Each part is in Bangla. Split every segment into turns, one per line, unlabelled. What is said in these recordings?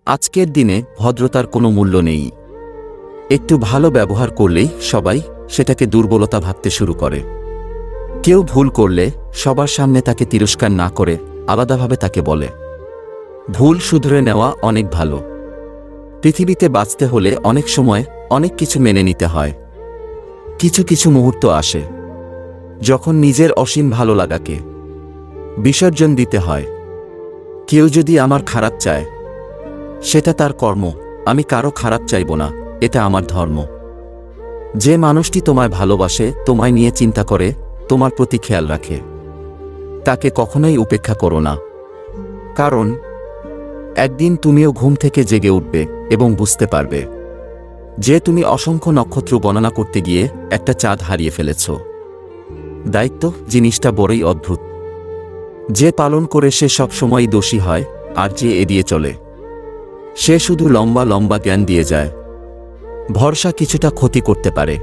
আজকের দিনে ভদ্রতার কোনো মূল্য নেই। একটু ভালো ব্যবহার করলেই সবাই সেটাকে দুর্বলতা ভাবতে শুরু করে। কেউ ভুল করলে সবার সামনে তাকে তিরস্কার না করে আলাদাভাবে তাকে বলে। ভুল শুধরে নেওয়া অনেক ভালো। পৃথিবীতে বাঁচতে হলে অনেক সময় অনেক কিছু মেনে নিতে হয়। কিছু কিছু মুহূর্ত আসে যখন নিজের অসীম ভালো লাগাকে বিসর্জন দিতে হয়। কেউ যদি আমার খারাপ চায়, সেটা তার কর্ম। আমি কারো খারাপ চাইব না, এটা আমার ধর্ম। যে মানুষটি তোমায় ভালোবাসে, তোমায় নিয়ে চিন্তা করে, তোমার প্রতি খেয়াল রাখে, তাকে কখনোই উপেক্ষা করো না। কারণ একদিন তুমিও ঘুম থেকে জেগে উঠবে এবং বুঝতে পারবে যে তুমি অসংখ্য নক্ষত্র গণনা করতে গিয়ে একটা চাঁদ হারিয়ে ফেলেছ। দায়িত্ব জিনিসটা বড়ই অদ্ভুত। যে পালন করে সে সবসময়ই দোষী হয়, আর যে এড়িয়ে চলে সে শুধু লম্বা লম্বা জ্ঞান দিয়ে যায়। ভরসা কিছুটা ক্ষতি করতে পারে,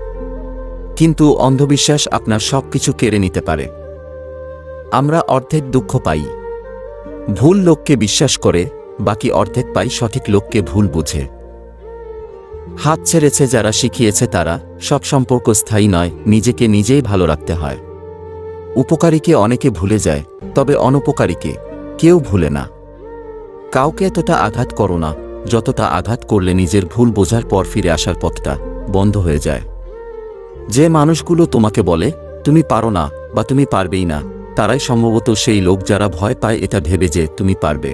কিন্তু অন্ধবিশ্বাস আপনার সবকিছু কেড়ে নিতে পারে। আমরা অর্ধেক দুঃখ পাই ভুল লোককে বিশ্বাস করে, বাকি অর্ধেক পাই সঠিক লোককে ভুল বুঝে। হাত ছেড়েছে যারা শিখিয়েছে তারা। সব সম্পর্ক স্থায়ী নয়, নিজেকে নিজেই ভালো রাখতে হয়। উপকারীকে অনেকে ভুলে যায়, তবে অনুপকারীকে কেউ ভুলে না। কাউকে এতটা আঘাত করো না যতটা আঘাত করলে নিজের ভুল বোঝার পর ফিরে আসার পথটা বন্ধ হয়ে যায়। যে মানুষগুলো তোমাকে বলে তুমি পারো না বা তুমি পারবেই না, তারাই সম্ভবত সেই লোক যারা ভয় পায় এটা ভেবে যে তুমি পারবে।